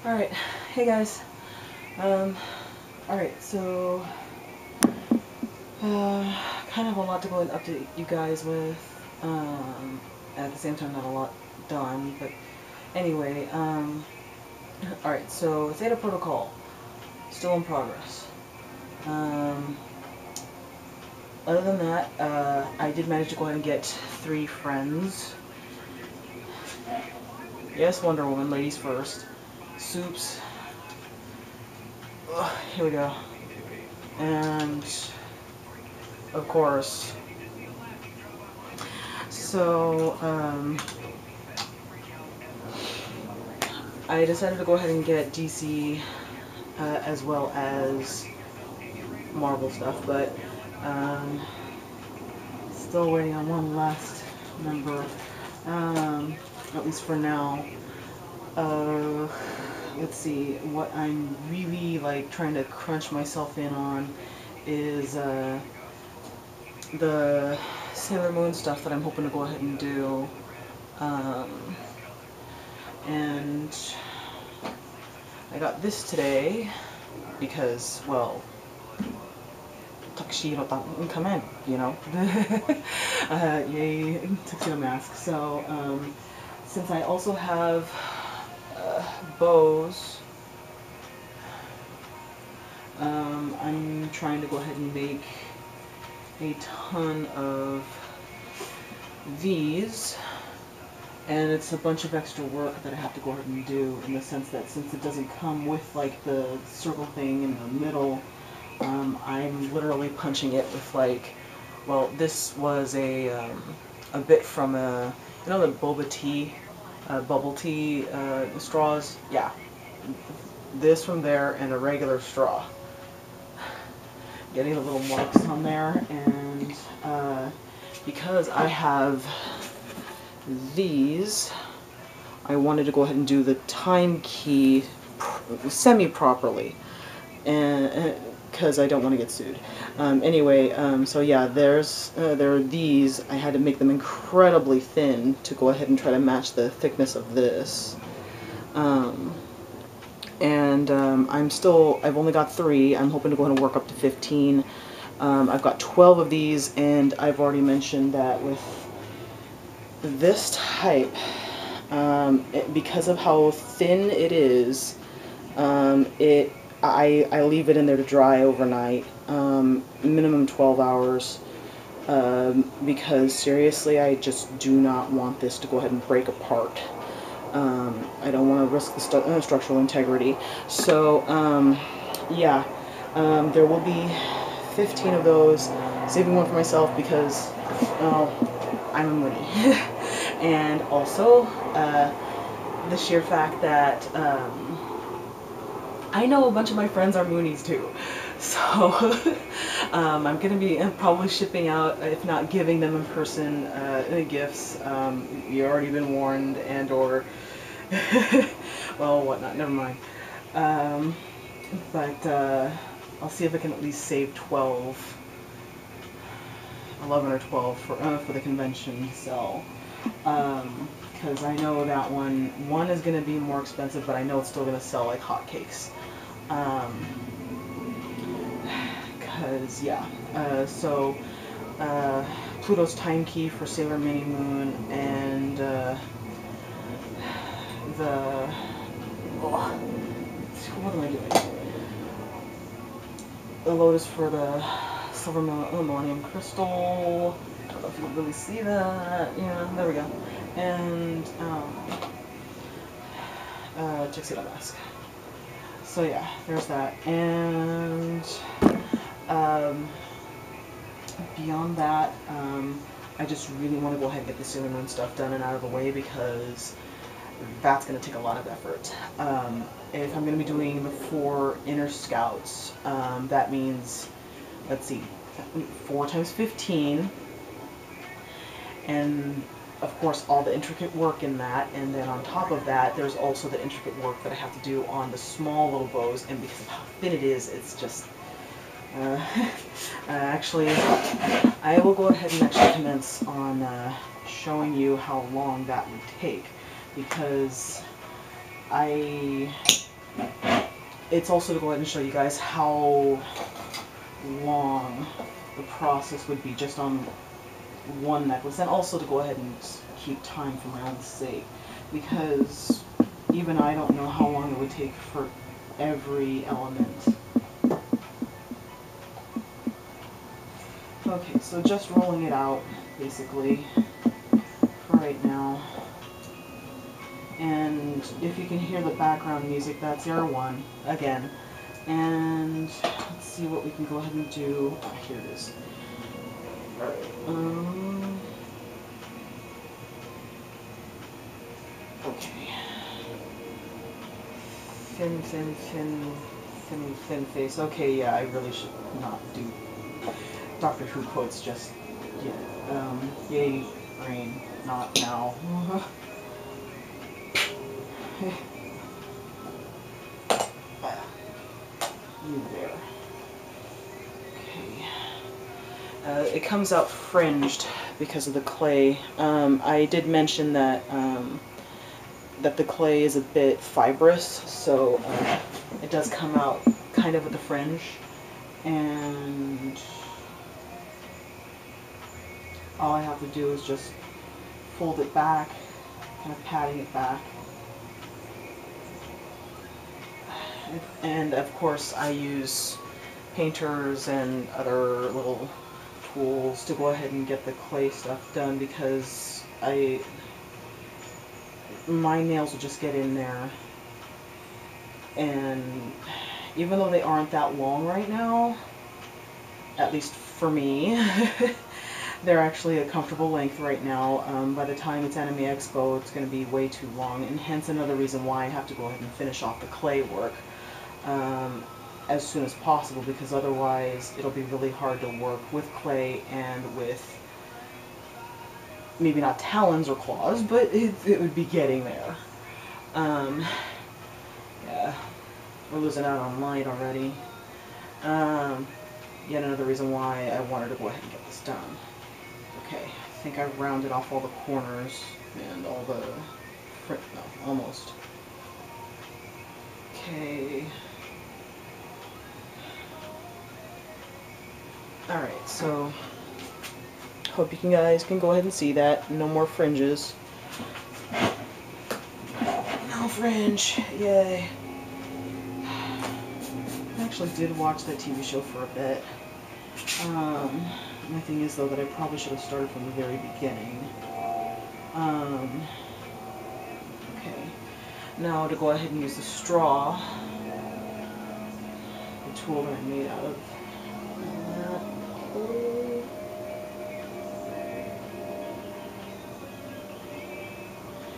Alright, hey guys. Alright, so kind of a lot to go and update you guys with. At the same time, not a lot done, but anyway, alright, so Theta Protocol, still in progress. Other than that, I did manage to go ahead and get 3 friends. Yes, Wonder Woman, ladies first. Soups. Ugh, here we go. And, of course, so, I decided to go ahead and get DC, as well as Marvel stuff, but, still waiting on one last member, at least for now. Let's see, what I'm really, like, trying to crunch myself in on is, the Sailor Moon stuff that I'm hoping to go ahead and do. And I got this today because, well, tuxedo come in, you know. Yay, tuxedo mask. So, since I also have bows, I'm trying to go ahead and make a ton of these, and it's a bunch of extra work that I have to go ahead and do, in the sense that since it doesn't come with like the circle thing in the middle, I'm literally punching it with, like, well, this was a bit from a, you know, the boba tea, bubble tea straws? Yeah, this from there and a regular straw. Getting the little marks on there, and because I have these, I wanted to go ahead and do the time key semi-properly, and because I don't want to get sued. Anyway, so yeah, there are these. I had to make them incredibly thin to go ahead and try to match the thickness of this. I've only got 3. I'm hoping to go ahead and work up to 15. I've got 12 of these, and I've already mentioned that with this type, because of how thin it is, I leave it in there to dry overnight, minimum 12 hours, because seriously, I just do not want this to go ahead and break apart. I don't want to risk the structural integrity. So, yeah, there will be 15 of those, saving one for myself because, well, I'm a Moody. And also, the sheer fact that I know a bunch of my friends are Moonies too. So, I'm going to be probably shipping out, if not giving them in person, gifts. You've already been warned, and or, well, whatnot, never mind. But I'll see if I can at least save 11 or 12 for the convention sell. Because I know that one is going to be more expensive, but I know it's still going to sell like hotcakes. Because, yeah, so Pluto's time key for Sailor Mini Moon, and what am I doing? The Lotus for the Silver Millennium Crystal. I don't know if you can really see that. Yeah, there we go. And Tuxedo Mask. So yeah, there's that. And beyond that, I just really want to go ahead and get the Sailor Moon stuff done and out of the way, because that's going to take a lot of effort. If I'm going to be doing the 4 inner scouts, that means, let's see, 4 times 15, and of course all the intricate work in that, and then on top of that there's also the intricate work that I have to do on the small little bows, and because of how thin it is, it's just, Actually, I will go ahead and actually commence on showing you how long that would take, because it's also to go ahead and show you guys how long the process would be just on one necklace, and also to go ahead and keep time for my own sake, because even I don't know how long it would take for every element. Okay, so just rolling it out, basically, for right now. And if you can hear the background music, that's error 1, again. And let's see what we can go ahead and do. Oh, here it is. Okay. Thin face. Okay, yeah, I really should not do Doctor Who quotes just yet. Yay, rain, not now. You there. Okay. It comes out fringed because of the clay. I did mention that that the clay is a bit fibrous, so it does come out kind of with the fringe. And all I have to do is just fold it back, kind of patting it back. And of course I use painters and other little tools to go ahead and get the clay stuff done, because my nails will just get in there, and even though they aren't that long right now, at least for me, they're actually a comfortable length right now. By the time it's Anime Expo, it's going to be way too long, and hence another reason why I have to go ahead and finish off the clay work as soon as possible, because otherwise it'll be really hard to work with clay and with maybe not talons or claws, but it would be getting there. Yeah, we're losing out on light already. Yet another reason why I wanted to go ahead and get this done. Okay, I think I rounded off all the corners and all the, no, almost. Okay. Alright, so hope you guys can go ahead and see that. No more fringes. No fringe, yay. I actually did watch that TV show for a bit. My thing is, though, that I probably should have started from the very beginning. Okay. Now to go ahead and use the straw, the tool that I made out of that.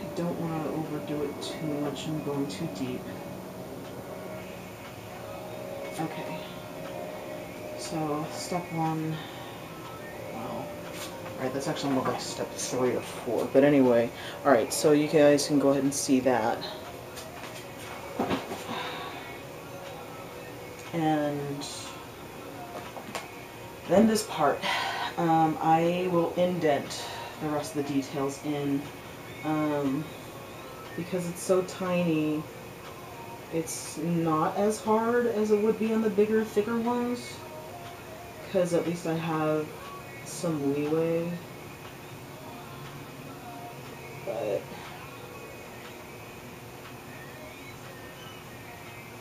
I don't want to overdo it too much and going too deep. Okay. So, step 1, wow. Alright, that's actually more like step 3 or 4, but anyway. Alright, so you guys can go ahead and see that. And then this part, I will indent the rest of the details in, because it's so tiny. It's not as hard as it would be on the bigger, thicker ones, because at least I have some leeway. But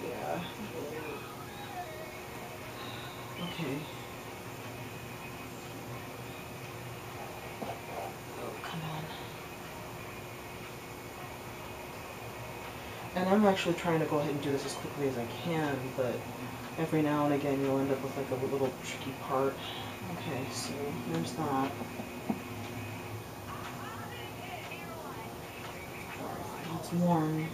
yeah. Okay. Oh, come on. And I'm actually trying to go ahead and do this as quickly as I can, but every now and again you'll end up with like a little tricky part. Okay, so there's that. Alright, it's warm.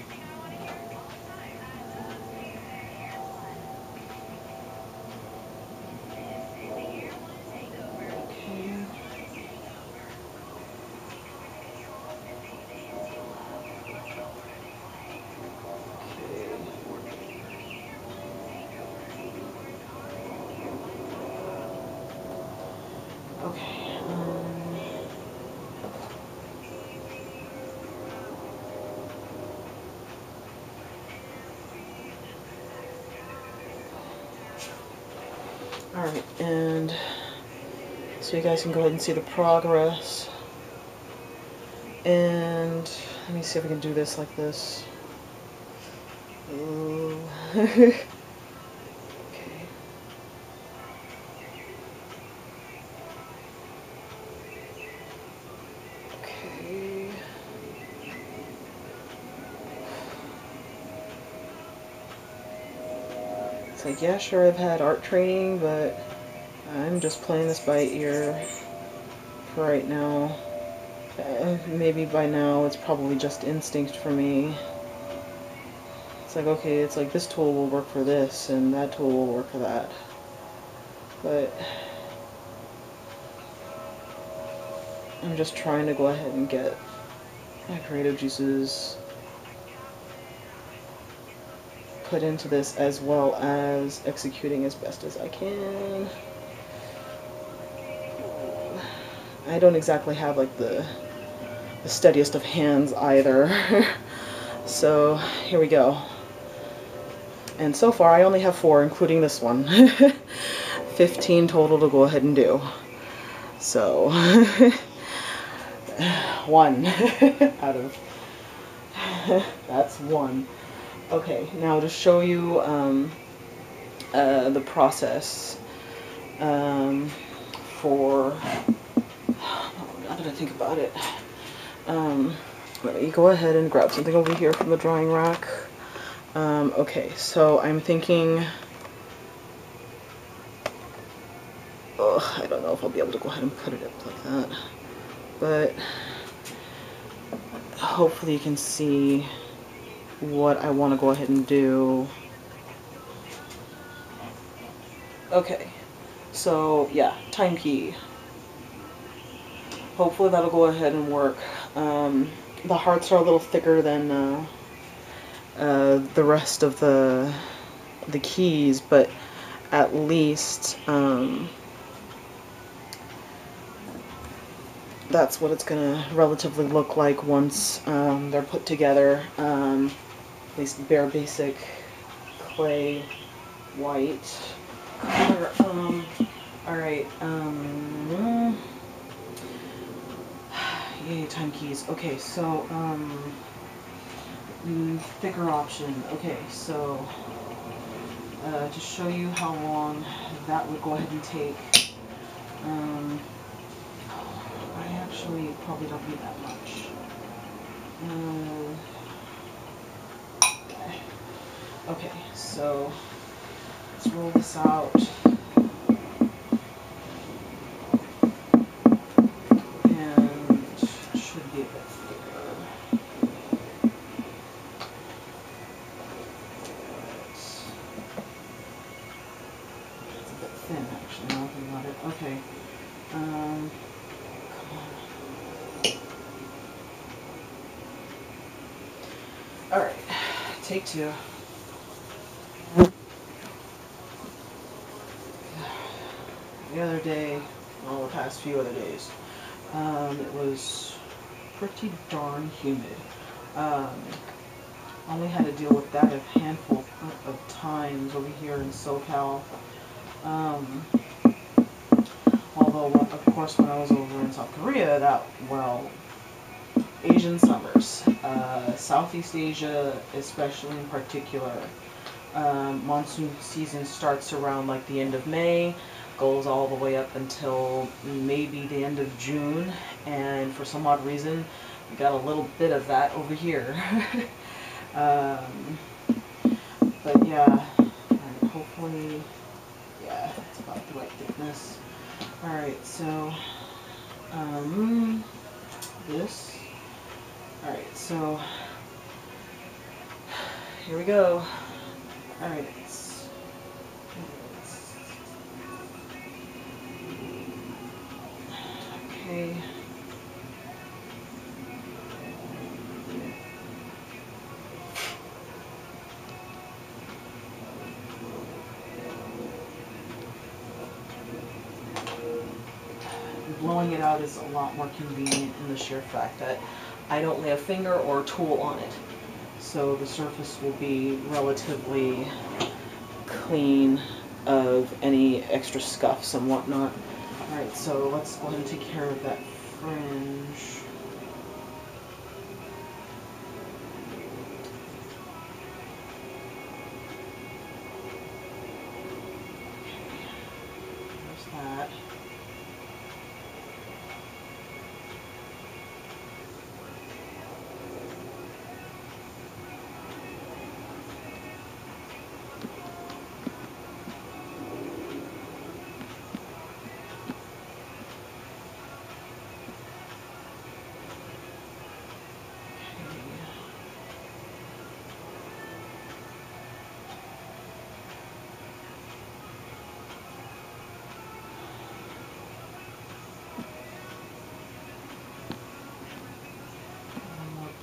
Alright, and so you guys can go ahead and see the progress. And let me see if I can do this like this. Ooh. Okay. Okay. It's like, yeah, sure, I've had art training, but I'm just playing this by ear for right now. Maybe by now it's probably just instinct for me. It's like, okay, it's like this tool will work for this, and that tool will work for that. But I'm just trying to go ahead and get my creative juices put into this, as well as executing as best as I can. I don't exactly have like the steadiest of hands either. So here we go. And so far I only have 4, including this one. 15 total to go ahead and do. So 1 out of that's 1. Okay, now to show you the process for, now that I think about it, let me go ahead and grab something over here from the drying rack. Okay, so I'm thinking, I don't know if I'll be able to go ahead and put it up like that, but hopefully you can see what I want to go ahead and do. Okay, so yeah, time key. Hopefully that'll go ahead and work. The hearts are a little thicker than the rest of the keys, but at least that's what it's gonna relatively look like once they're put together. At least bare basic clay white color. Alright, yay, time keys. Okay, so thicker option. Okay, so to show you how long that would go ahead and take, I actually probably don't need that much. Okay, so let's roll this out. And it should be a bit thicker. It's a bit thin, actually, now that I think about it. Okay. Come on. Alright, take 2. The other day, well, the past few other days, it was pretty darn humid. Only had to deal with that a handful of times over here in SoCal. Although, of course, when I was over in South Korea, Asian summers, Southeast Asia especially in particular, monsoon season starts around like the end of May, goes all the way up until maybe the end of June, and for some odd reason we got a little bit of that over here. But yeah, alright, hopefully, yeah, it's about the right thickness. Alright, so this, alright, so here we go. Alright, okay. Blowing it out is a lot more convenient in the sheer fact that I don't lay a finger or a tool on it. So the surface will be relatively clean. of any extra scuffs and whatnot. Alright, so let's go ahead and take care of that fringe. There's that.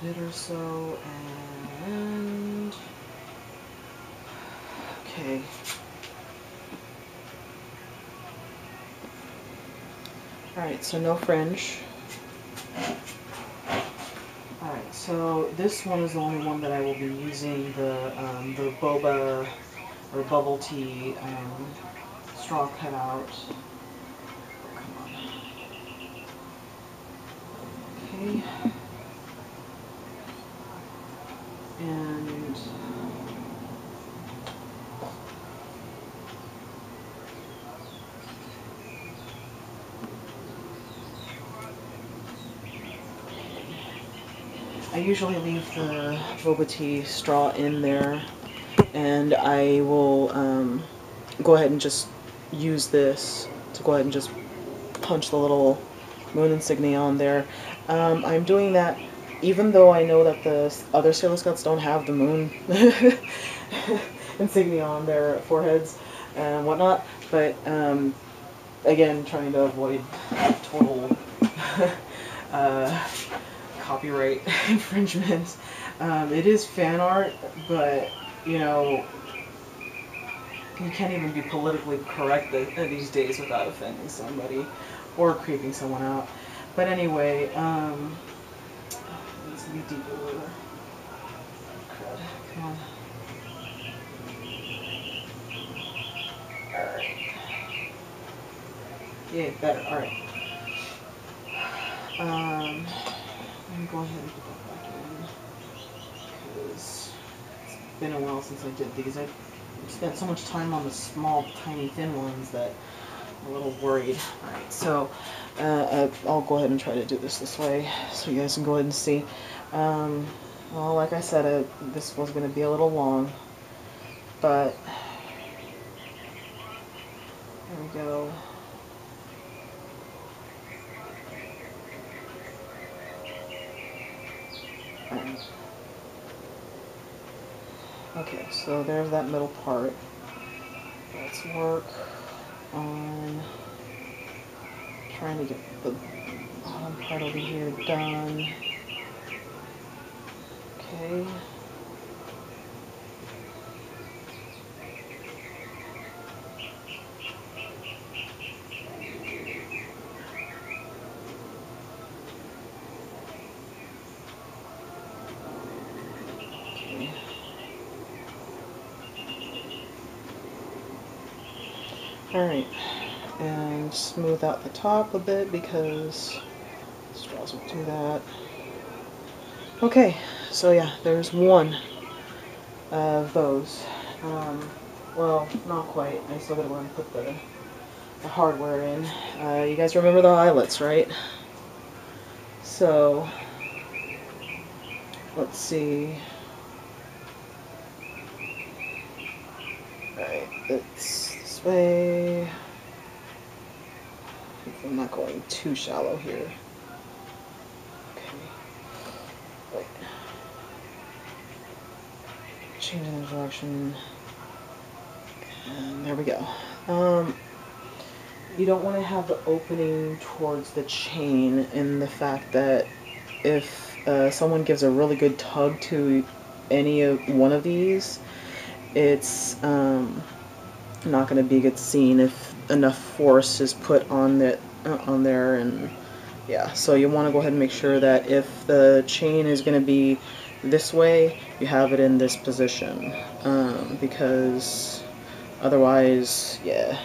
Bit or so, and okay. Alright, so no fringe. Alright, so this one is the only one that I will be using the boba or bubble tea straw cutout. Come on. Okay. And I usually leave the boba tea straw in there, and I will go ahead and just use this to go ahead and just punch the little moon insignia on there. I'm doing that even though I know that the other Sailor Scouts don't have the moon insignia on their foreheads and whatnot, but again, trying to avoid total copyright infringement. It is fan art, but you know, you can't even be politically correct these days without offending somebody or creeping someone out. But anyway, let's be deeper with her. Crud. Come on. Alright. Yeah, better. Alright. Let me go ahead and put that back in, because it's been a while since I did these. I spent so much time on the small, tiny, thin ones that I'm a little worried. Alright, so I'll go ahead and try to do this way so you guys can go ahead and see. Well, like I said, this was going to be a little long, but there we go. Okay, so there's that middle part. Let's work on trying to get the bottom part over here done. Okay. Alright, and smooth out the top a bit because straws will do that. Okay, so yeah, there's one of those. Well, not quite. I still gotta go and put the hardware in. You guys remember the eyelets, right? So, let's see. Alright, it's this way. I'm not going too shallow here. Okay. Wait. Changing the direction. And there we go. You don't want to have the opening towards the chain in the fact that if someone gives a really good tug to any of one of these, it's not going to be a good scene if enough force is put on there, and yeah, so you want to go ahead and make sure that if the chain is going to be this way, you have it in this position, because Otherwise, yeah,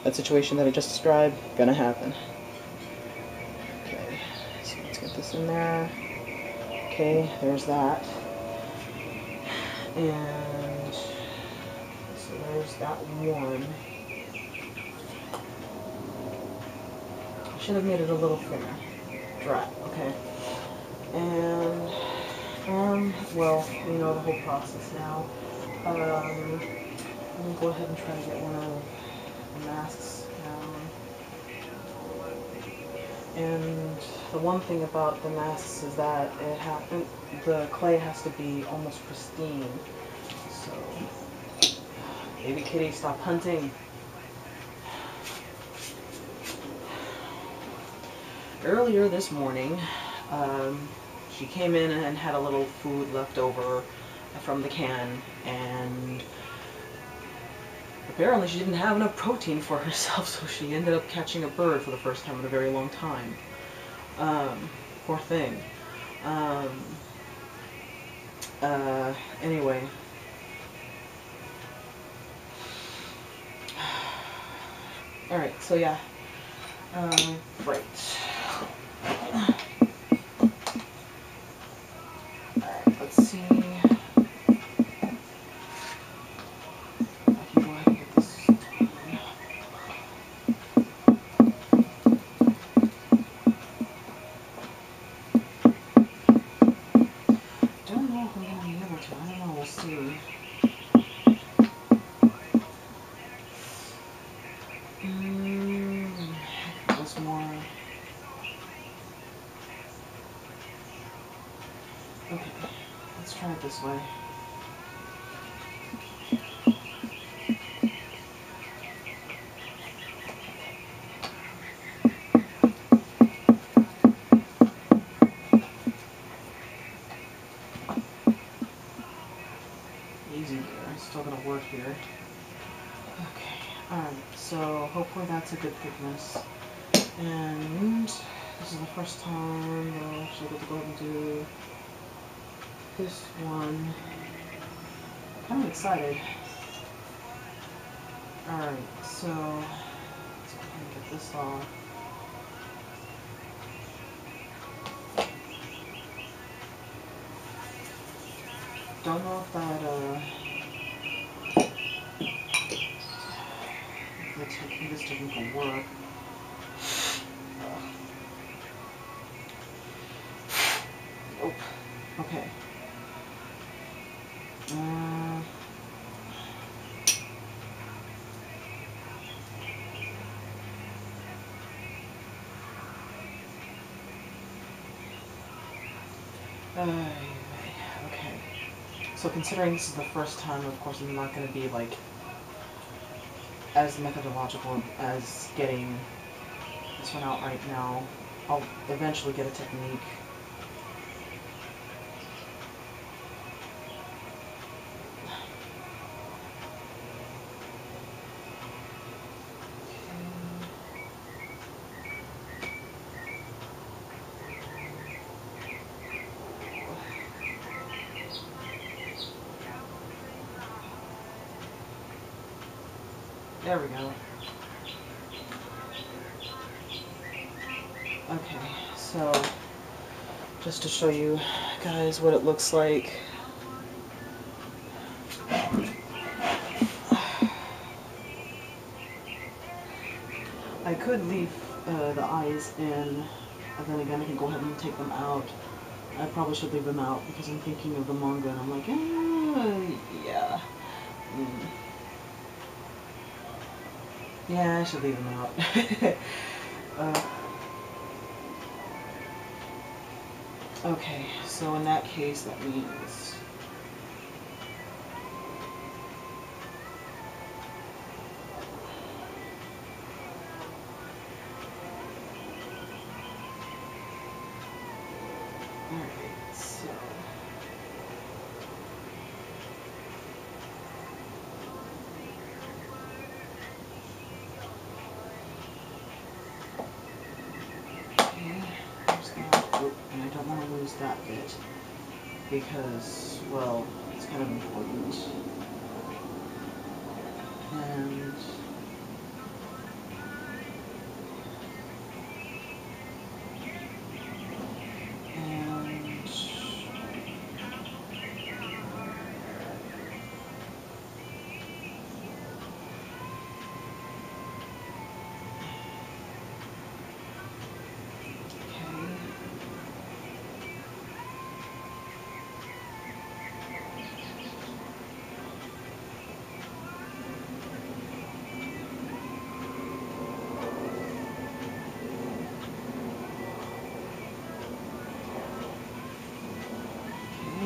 that situation that I just described, gonna happen. Okay, so let's get this in there. Okay, there's that. And so there's that one. I should have made it a little thinner. Drat, okay. And, well, you know the whole process now. I'm gonna go ahead and try to get one of the masks down. And the one thing about the masks is that the clay has to be almost pristine. So, baby kitty, stop hunting. Earlier this morning, she came in and had a little food left over from the can, and apparently she didn't have enough protein for herself, so she ended up catching a bird for the first time in a very long time. Poor thing. Anyway. Alright, so yeah. Right. Alright, let's see. I can go ahead and get this done. Don't know if I'm going to be able to. I don't know, we'll see. It was more. Okay, let's try it this way. Easy here. It's still going to work here. Okay, alright, so hopefully that's a good thickness. And this is the first time that I actually get to go ahead and do this one. I'm kind of excited. Alright, so let's go ahead and get this off. Don't know if this technique will work. Nope. Okay. Okay. So considering this is the first time, of course, I'm not going to be like as methodological as getting this one out right now. I'll eventually get a technique. There we go. Okay, so just to show you guys what it looks like. I could leave the eyes in, and then again I can go ahead and take them out. I probably should leave them out because I'm thinking of the manga and I'm like, yeah. Yeah, I should leave them out. Okay, so in that case, that means alright, so and I don't want to lose that bit because, well, it's kind of important. And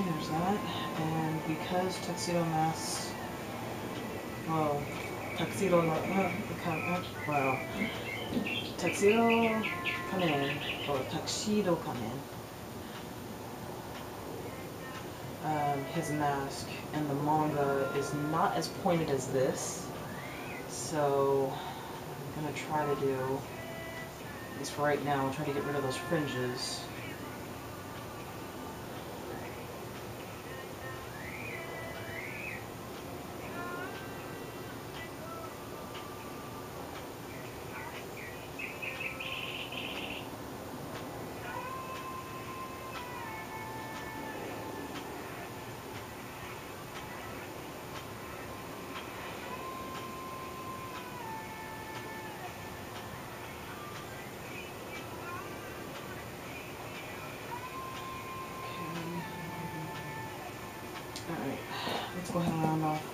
there's that. And because tuxedo masks, well, tuxedo, well, tuxedo kamen, or tuxedo kamen, his mask and the manga is not as pointed as this, so I'm gonna try to do, at least for right now, try to get rid of those fringes. Alright, let's go ahead and round off.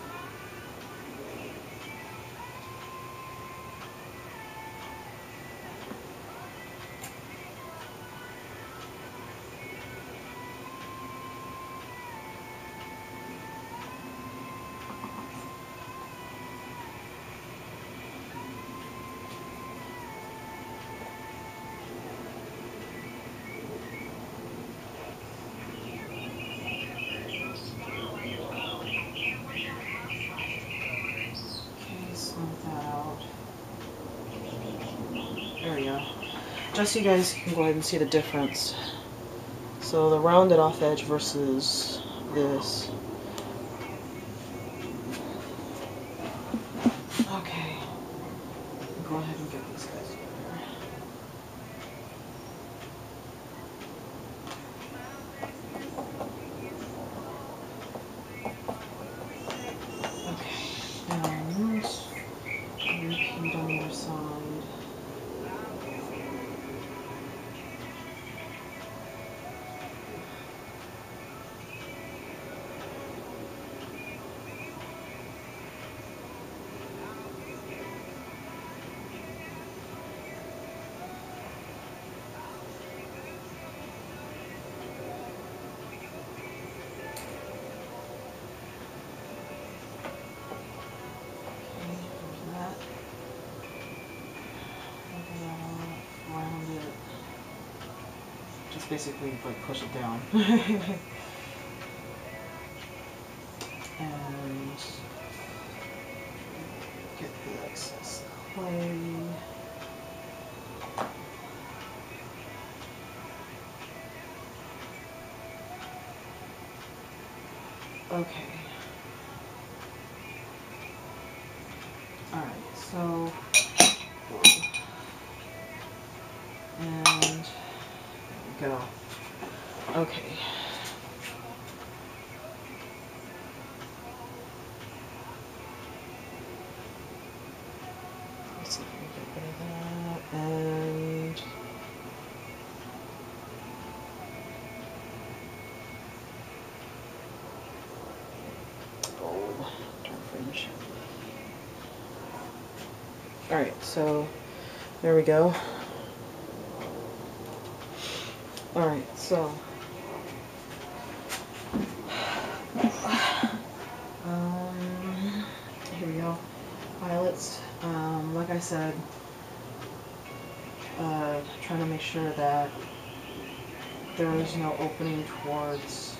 There we go. Just so you guys can go ahead and see the difference. So the rounded off edge versus this. Okay. Go ahead and get these guys together. Okay. And repeat on the other side. Just basically like push it down. And get the excess clay. Okay. Alright, so and there we go. Okay. Let's see if we can get rid of that. And oh, darn fringe. Alright, so there we go. Alright, so here we go. Pilots. Like I said, trying to make sure that there is no opening towards